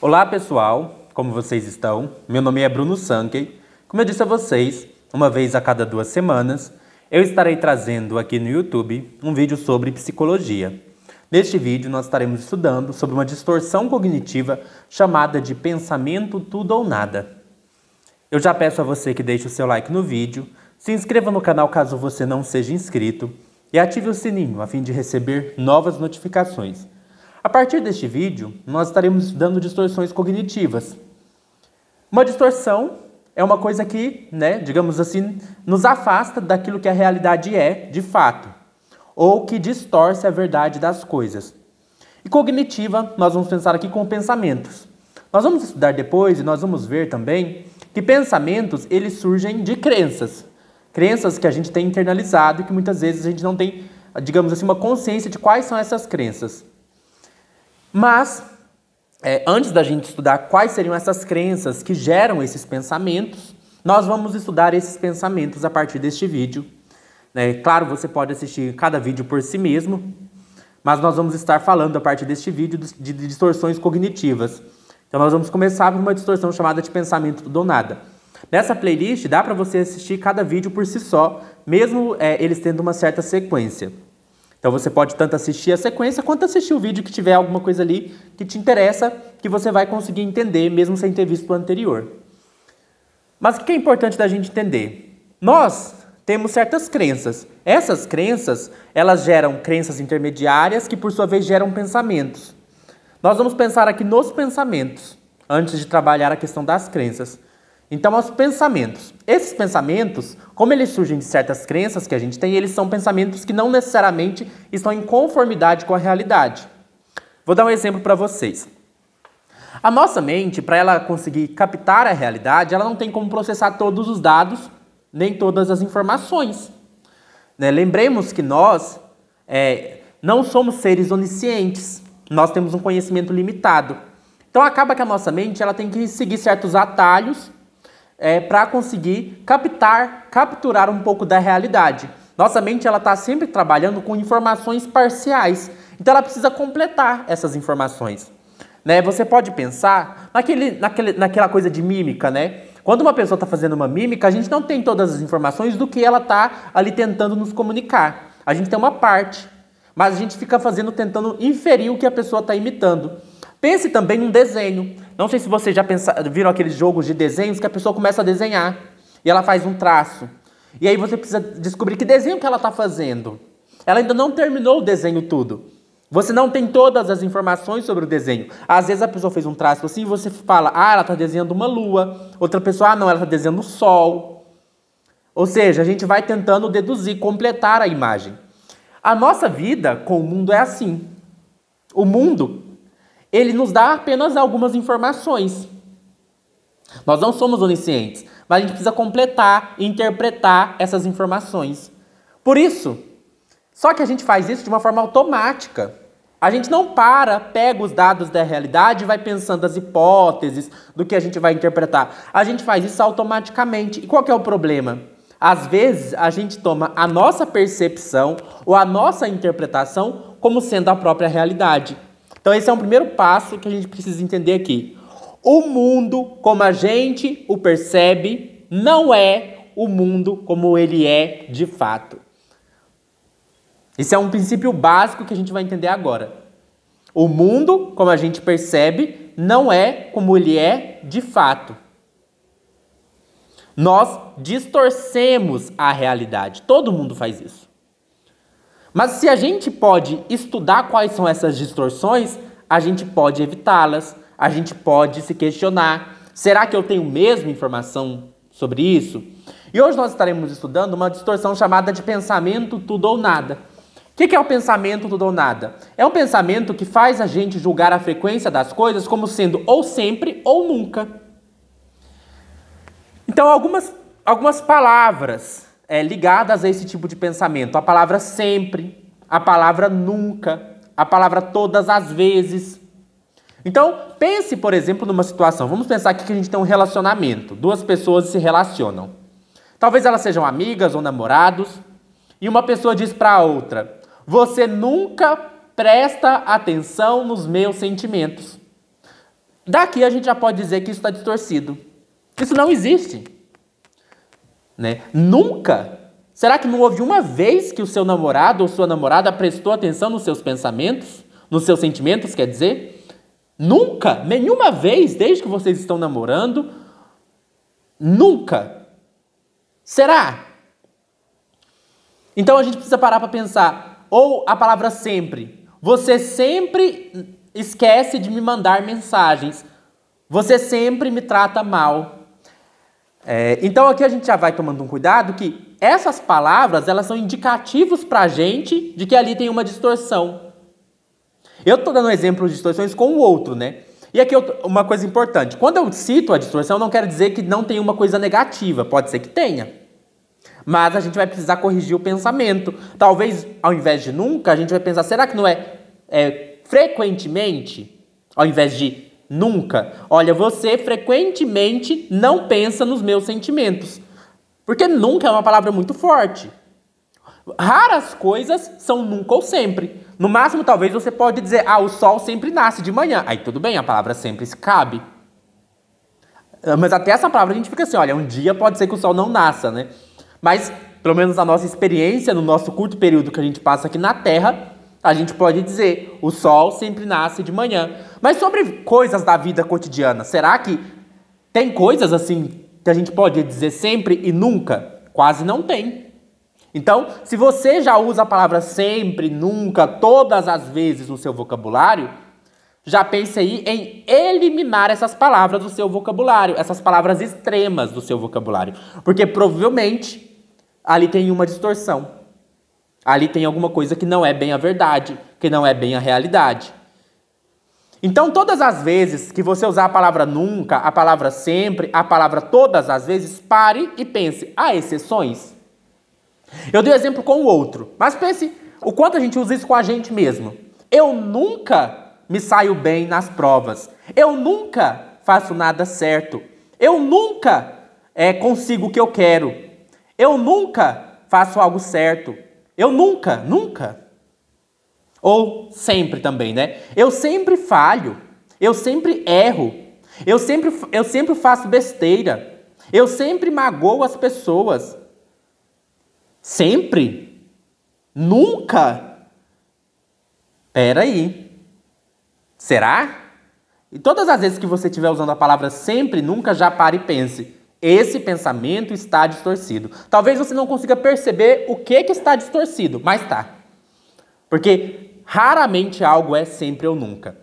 Olá pessoal, como vocês estão? Meu nome é Bruno Sankey. Como eu disse a vocês, uma vez a cada 2 semanas, eu estarei trazendo aqui no YouTube um vídeo sobre psicologia. Neste vídeo nós estaremos estudando sobre uma distorção cognitiva chamada de pensamento tudo ou nada. Eu já peço a você que deixe o seu like no vídeo, se inscreva no canal caso você não seja inscrito e ative o sininho a fim de receber novas notificações. A partir deste vídeo, nós estaremos estudando distorções cognitivas. Uma distorção é uma coisa que, digamos assim, nos afasta daquilo que a realidade é, de fato, ou que distorce a verdade das coisas. E cognitiva, nós vamos pensar aqui com pensamentos. Nós vamos estudar depois e nós vamos ver também que pensamentos, eles surgem de crenças. Crenças que a gente tem internalizado e que muitas vezes a gente não tem, digamos assim, uma consciência de quais são essas crenças. Mas, antes da gente estudar quais seriam essas crenças que geram esses pensamentos, nós vamos estudar esses pensamentos a partir deste vídeo. Claro, você pode assistir cada vídeo por si mesmo, mas nós vamos estar falando a partir deste vídeo de distorções cognitivas. Então nós vamos começar por uma distorção chamada de pensamento tudo ou nada. Nessa playlist dá para você assistir cada vídeo por si só, mesmo eles tendo uma certa sequência. Então você pode tanto assistir a sequência quanto assistir o vídeo que tiver alguma coisa ali que te interessa, que você vai conseguir entender mesmo sem ter visto o anterior. Mas o que é importante da gente entender? Nós temos certas crenças. Essas crenças, elas geram crenças intermediárias que por sua vez geram pensamentos. Nós vamos pensar aqui nos pensamentos, antes de trabalhar a questão das crenças. Então, os pensamentos. Esses pensamentos, como eles surgem de certas crenças que a gente tem, eles são pensamentos que não necessariamente estão em conformidade com a realidade. Vou dar um exemplo para vocês. A nossa mente, para ela conseguir captar a realidade, ela não tem como processar todos os dados, nem todas as informações. Lembremos que nós não somos seres oniscientes. Nós temos um conhecimento limitado. Então, acaba que a nossa mente ela tem que seguir certos atalhos para conseguir capturar um pouco da realidade. Nossa mente está sempre trabalhando com informações parciais. Então, ela precisa completar essas informações. Você pode pensar naquela coisa de mímica, Quando uma pessoa está fazendo uma mímica, a gente não tem todas as informações do que ela está ali tentando nos comunicar. A gente tem uma parte, mas a gente fica tentando inferir o que a pessoa está imitando. Pense também num desenho. Não sei se vocês já viram aqueles jogos de desenhos que a pessoa começa a desenhar e ela faz um traço. E aí você precisa descobrir que desenho que ela está fazendo. Ela ainda não terminou o desenho tudo. Você não tem todas as informações sobre o desenho. Às vezes a pessoa fez um traço assim e você fala, ela está desenhando uma lua. Outra pessoa, não, ela está desenhando o sol. Ou seja, a gente vai tentando deduzir, completar a imagem. A nossa vida com o mundo é assim. O mundo, ele nos dá apenas algumas informações. Nós não somos oniscientes, mas a gente precisa completar e interpretar essas informações. Por isso, só que a gente faz isso de uma forma automática. A gente não pega os dados da realidade e vai pensando as hipóteses do que a gente vai interpretar. A gente faz isso automaticamente. E qual que é o problema? Às vezes, a gente toma a nossa percepção ou a nossa interpretação como sendo a própria realidade. Então, esse é um primeiro passo que a gente precisa entender aqui. O mundo, como a gente o percebe, não é o mundo como ele é de fato. Esse é um princípio básico que a gente vai entender agora. O mundo, como a gente percebe, não é como ele é de fato. Nós distorcemos a realidade. Todo mundo faz isso. Mas se a gente pode estudar quais são essas distorções, a gente pode evitá-las, a gente pode se questionar. Será que eu tenho mesmo informação sobre isso? E hoje nós estaremos estudando uma distorção chamada de pensamento tudo ou nada. O que é o pensamento tudo ou nada? É um pensamento que faz a gente julgar a frequência das coisas como sendo ou sempre ou nunca. Então, algumas palavras ligadas a esse tipo de pensamento. A palavra sempre, a palavra nunca, a palavra todas as vezes. Então, pense, por exemplo, numa situação. Vamos pensar aqui que a gente tem um relacionamento. 2 pessoas se relacionam. Talvez elas sejam amigas ou namorados. E uma pessoa diz para a outra, você nunca presta atenção nos meus sentimentos. Daqui a gente já pode dizer que isso está distorcido. Isso não existe. Né? Nunca. Será que não houve uma vez que o seu namorado ou sua namorada prestou atenção nos seus pensamentos? Nos seus sentimentos, quer dizer? Nunca. Nenhuma vez, desde que vocês estão namorando. Nunca. Será? Então a gente precisa parar para pensar. Ou a palavra sempre. Você sempre esquece de me mandar mensagens. Você sempre me trata mal. Então aqui a gente já vai tomando um cuidado que essas palavras, elas são indicativos para a gente de que ali tem uma distorção. Eu estou dando um exemplo de distorções com o outro, né? E aqui uma coisa importante. Quando eu cito a distorção, não quero dizer que não tem uma coisa negativa. Pode ser que tenha. Mas a gente vai precisar corrigir o pensamento. Talvez, ao invés de nunca, a gente vai pensar, será que não é frequentemente, ao invés de nunca? Olha, você frequentemente não pensa nos meus sentimentos. Porque nunca é uma palavra muito forte. Raras coisas são nunca ou sempre. No máximo, talvez você pode dizer, o sol sempre nasce de manhã. Aí tudo bem, a palavra sempre cabe. Mas até essa palavra a gente fica assim, olha, um dia pode ser que o sol não nasça, né? Mas, pelo menos na nossa experiência, no nosso curto período que a gente passa aqui na Terra, a gente pode dizer, o sol sempre nasce de manhã. Mas sobre coisas da vida cotidiana, será que tem coisas assim que a gente pode dizer sempre e nunca? Quase não tem. Então, se você já usa a palavra sempre, nunca, todas as vezes no seu vocabulário, já pense aí em eliminar essas palavras do seu vocabulário, essas palavras extremas do seu vocabulário. Porque provavelmente ali tem uma distorção. Ali tem alguma coisa que não é bem a verdade, que não é bem a realidade. Então, todas as vezes que você usar a palavra nunca, a palavra sempre, a palavra todas as vezes, pare e pense, há exceções? Eu dei exemplo com o outro, mas pense o quanto a gente usa isso com a gente mesmo. Eu nunca me saio bem nas provas. Eu nunca faço nada certo. Eu nunca consigo o que eu quero. Eu nunca faço algo certo. Eu nunca. Ou sempre também, né? Eu sempre falho. Eu sempre erro. Eu sempre faço besteira. Eu sempre magoo as pessoas. Sempre? Nunca? Pera aí. Será? E todas as vezes que você estiver usando a palavra sempre, nunca, já pare e pense. Esse pensamento está distorcido. Talvez você não consiga perceber o que está distorcido, mas está. Porque raramente algo é sempre ou nunca.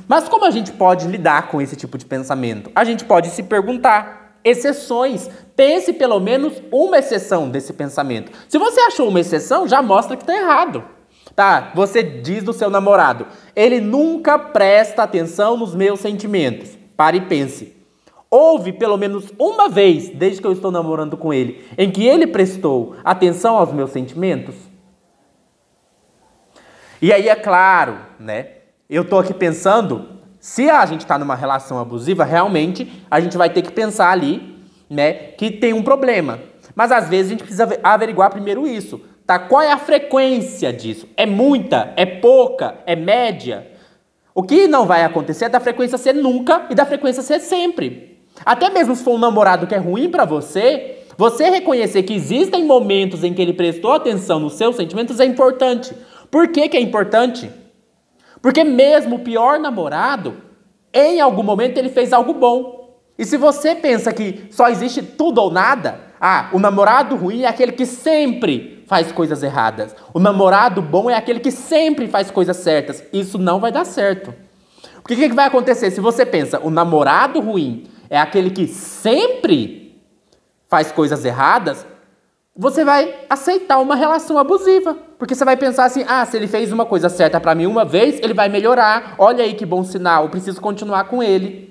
Mas como a gente pode lidar com esse tipo de pensamento? A gente pode se perguntar. Exceções. Pense pelo menos uma exceção desse pensamento. Se você achou uma exceção, já mostra que está errado. Tá? Você diz do seu namorado, ele nunca presta atenção nos meus sentimentos. Pare e pense. Houve pelo menos uma vez, desde que eu estou namorando com ele, em que ele prestou atenção aos meus sentimentos? E aí, é claro, né? Eu estou aqui pensando, se a gente está numa relação abusiva, realmente a gente vai ter que pensar ali, né, que tem um problema. Mas às vezes a gente precisa averiguar primeiro isso. Tá? Qual é a frequência disso? É muita? É pouca? É média? O que não vai acontecer é da frequência ser nunca e da frequência ser sempre. Até mesmo se for um namorado que é ruim para você, você reconhecer que existem momentos em que ele prestou atenção nos seus sentimentos é importante. Por que que é importante? Porque mesmo o pior namorado, em algum momento ele fez algo bom. E se você pensa que só existe tudo ou nada, o namorado ruim é aquele que sempre faz coisas erradas. O namorado bom é aquele que sempre faz coisas certas. Isso não vai dar certo. Porque o que vai acontecer? Se você pensa, o namorado ruim é aquele que sempre faz coisas erradas, você vai aceitar uma relação abusiva. Porque você vai pensar assim, se ele fez uma coisa certa pra mim uma vez, ele vai melhorar. Olha aí que bom sinal, eu preciso continuar com ele.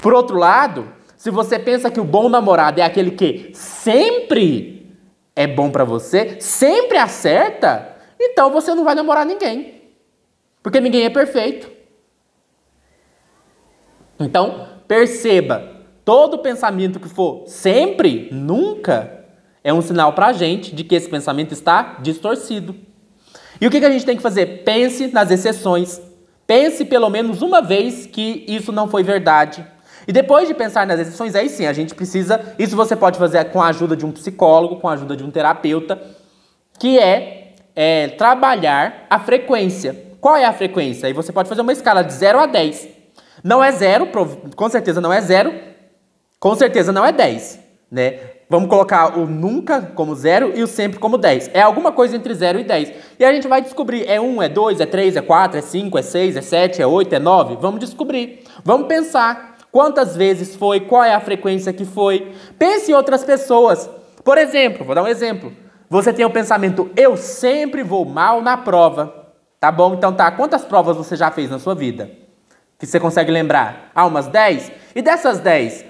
Por outro lado, se você pensa que o bom namorado é aquele que sempre é bom pra você, sempre acerta, então você não vai namorar ninguém. Porque ninguém é perfeito. Então, perceba, todo pensamento que for sempre, nunca, é um sinal pra gente de que esse pensamento está distorcido. E o que a gente tem que fazer? Pense nas exceções. Pense pelo menos uma vez que isso não foi verdade. E depois de pensar nas exceções, aí sim, a gente precisa... Isso você pode fazer com a ajuda de um psicólogo, com a ajuda de um terapeuta, que é trabalhar a frequência. Qual é a frequência? Aí você pode fazer uma escala de 0 a 10. Não é 0, com certeza não é 0, com certeza não é 10, né? Vamos colocar o nunca como 0 e o sempre como 10. É alguma coisa entre 0 e 10. E a gente vai descobrir, é 1, é 2, é 3, é 4, é 5, é 6, é 7, é 8, é 9. Vamos descobrir. Vamos pensar quantas vezes foi, qual é a frequência que foi. Pense em outras pessoas. Por exemplo, vou dar um exemplo. Você tem o pensamento, eu sempre vou mal na prova. Tá bom? Então tá, quantas provas você já fez na sua vida? Que você consegue lembrar? Ah, umas 10? E dessas 10,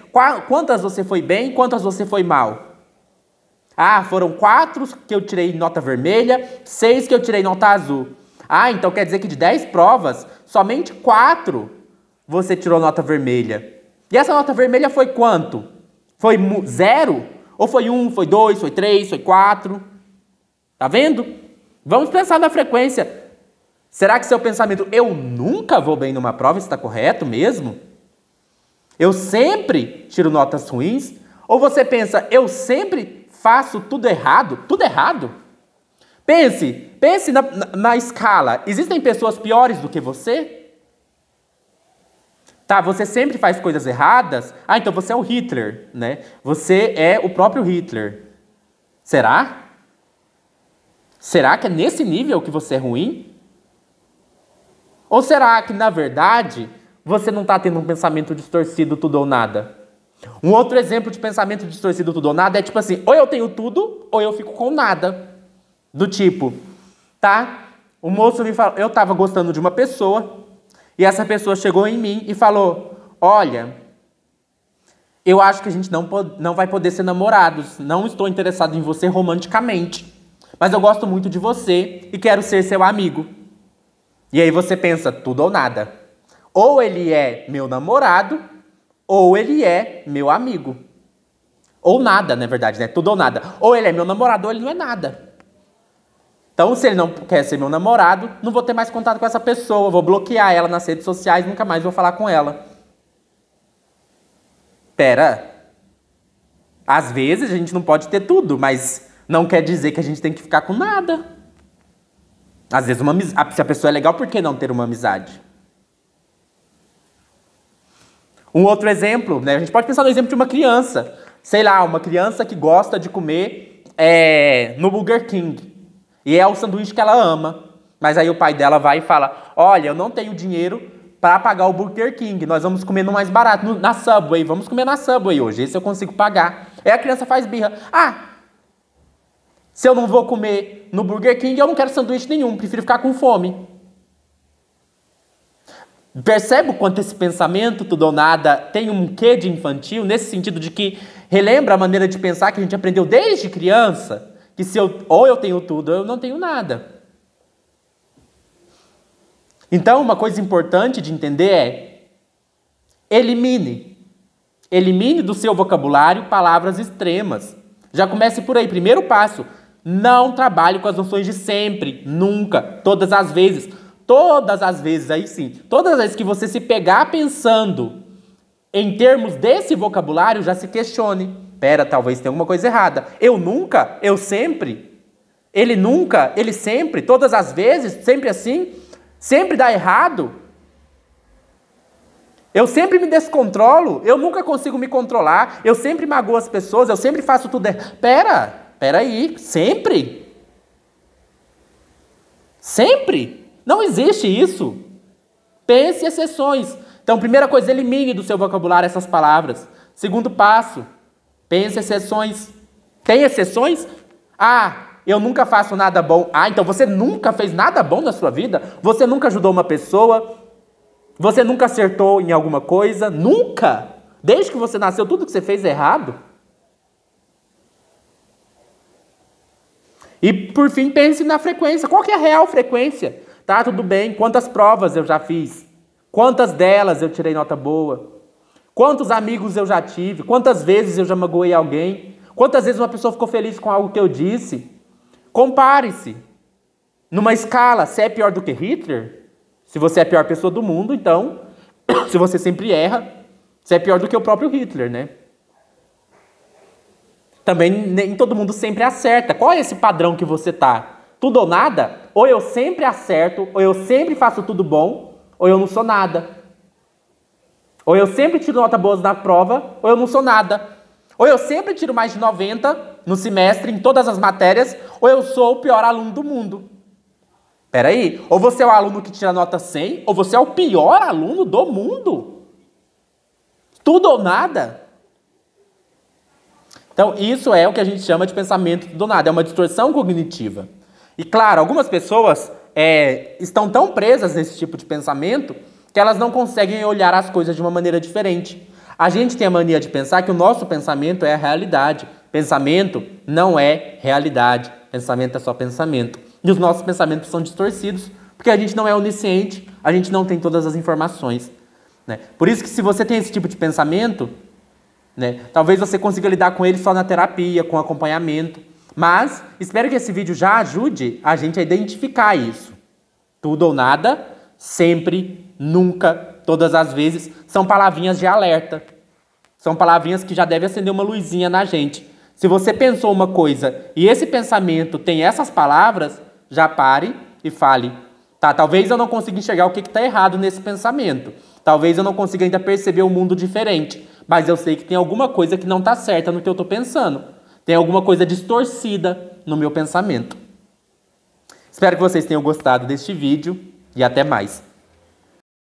quantas você foi bem e quantas você foi mal? Ah, foram 4 que eu tirei nota vermelha, 6 que eu tirei nota azul. Ah, então quer dizer que de 10 provas, somente 4 você tirou nota vermelha. E essa nota vermelha foi quanto? Foi 0? Ou foi 1, foi 2, foi 3, foi 4? Tá vendo? Vamos pensar na frequência. Será que seu pensamento, eu nunca vou bem numa prova, está correto mesmo? Eu sempre tiro notas ruins? Ou você pensa, eu sempre faço tudo errado? Tudo errado? Pense na escala. Existem pessoas piores do que você? Tá, você sempre faz coisas erradas? Ah, então você é o Hitler, né? Você é o próprio Hitler. Será? Será que é nesse nível que você é ruim? Ou será que, na verdade, você não está tendo um pensamento distorcido tudo ou nada? Um outro exemplo de pensamento distorcido tudo ou nada é tipo assim, ou eu tenho tudo, ou eu fico com nada. Do tipo, tá? O moço me falou, eu estava gostando de uma pessoa, e essa pessoa chegou em mim e falou, olha, eu acho que a gente não vai poder ser namorados, não estou interessado em você romanticamente, mas eu gosto muito de você e quero ser seu amigo. E aí você pensa, tudo ou nada. Ou ele é meu namorado, ou ele é meu amigo. Ou nada, na verdade, né? Tudo ou nada. Ou ele é meu namorado, ou ele não é nada. Então, se ele não quer ser meu namorado, não vou ter mais contato com essa pessoa, vou bloquear ela nas redes sociais, nunca mais vou falar com ela. Pera. Às vezes a gente não pode ter tudo, mas não quer dizer que a gente tem que ficar com nada. Às vezes, se a pessoa é legal, por que não ter uma amizade? Um outro exemplo, né? A gente pode pensar no exemplo de uma criança. Sei lá, uma criança que gosta de comer no Burger King. E é o sanduíche que ela ama. Mas aí o pai dela vai e fala, olha, eu não tenho dinheiro para pagar o Burger King. Nós vamos comer no mais barato, na Subway. Vamos comer na Subway hoje, esse eu consigo pagar. Aí a criança faz birra. Ah, se eu não vou comer no Burger King, eu não quero sanduíche nenhum, prefiro ficar com fome. Percebe o quanto esse pensamento, tudo ou nada, tem um quê de infantil, nesse sentido de que relembra a maneira de pensar que a gente aprendeu desde criança, que ou eu tenho tudo ou eu não tenho nada. Então, uma coisa importante de entender é, elimine do seu vocabulário palavras extremas. Já comece por aí, primeiro passo. Não trabalhe com as noções de sempre, nunca, todas as vezes, aí sim. Todas as vezes que você se pegar pensando em termos desse vocabulário, já se questione. Pera, talvez tenha alguma coisa errada. Eu nunca, eu sempre. Ele nunca, ele sempre, todas as vezes, sempre assim. Sempre dá errado. Eu sempre me descontrolo, eu nunca consigo me controlar, eu sempre magoo as pessoas, eu sempre faço tudo errado. Pera aí, sempre? Sempre? Não existe isso. Pense em exceções. Então, primeira coisa, elimine do seu vocabulário essas palavras. Segundo passo, pense em exceções. Tem exceções? Ah, eu nunca faço nada bom. Ah, então você nunca fez nada bom na sua vida? Você nunca ajudou uma pessoa? Você nunca acertou em alguma coisa? Nunca? Desde que você nasceu, tudo que você fez é errado? E, por fim, pense na frequência. Qual que é a real frequência? Tá, tudo bem. Quantas provas eu já fiz? Quantas delas eu tirei nota boa? Quantos amigos eu já tive? Quantas vezes eu já magoei alguém? Quantas vezes uma pessoa ficou feliz com algo que eu disse? Compare-se. Numa escala, você é pior do que Hitler? Se você é a pior pessoa do mundo, então, se você sempre erra, você é pior do que o próprio Hitler, né? Também nem todo mundo sempre acerta. Qual é esse padrão que você tá? Tudo ou nada? Ou eu sempre acerto, ou eu sempre faço tudo bom, ou eu não sou nada. Ou eu sempre tiro nota boa na prova, ou eu não sou nada. Ou eu sempre tiro mais de 90 no semestre, em todas as matérias, ou eu sou o pior aluno do mundo. Peraí, ou você é o aluno que tira nota 100, ou você é o pior aluno do mundo. Tudo ou nada. Então, isso é o que a gente chama de pensamento do nada, é uma distorção cognitiva. E claro, algumas pessoas estão tão presas nesse tipo de pensamento que elas não conseguem olhar as coisas de uma maneira diferente. A gente tem a mania de pensar que o nosso pensamento é a realidade. Pensamento não é realidade. Pensamento é só pensamento. E os nossos pensamentos são distorcidos, porque a gente não é onisciente, a gente não tem todas as informações, né? Por isso que se você tem esse tipo de pensamento, né, talvez você consiga lidar com ele só na terapia, com acompanhamento. Mas espero que esse vídeo já ajude a gente a identificar isso. Tudo ou nada, sempre, nunca, todas as vezes, são palavrinhas de alerta. São palavrinhas que já devem acender uma luzinha na gente. Se você pensou uma coisa e esse pensamento tem essas palavras, já pare e fale. Tá, talvez eu não consiga enxergar o que está errado nesse pensamento. Talvez eu não consiga ainda perceber um mundo diferente. Mas eu sei que tem alguma coisa que não está certa no que eu estou pensando. Tem alguma coisa distorcida no meu pensamento. Espero que vocês tenham gostado deste vídeo e até mais.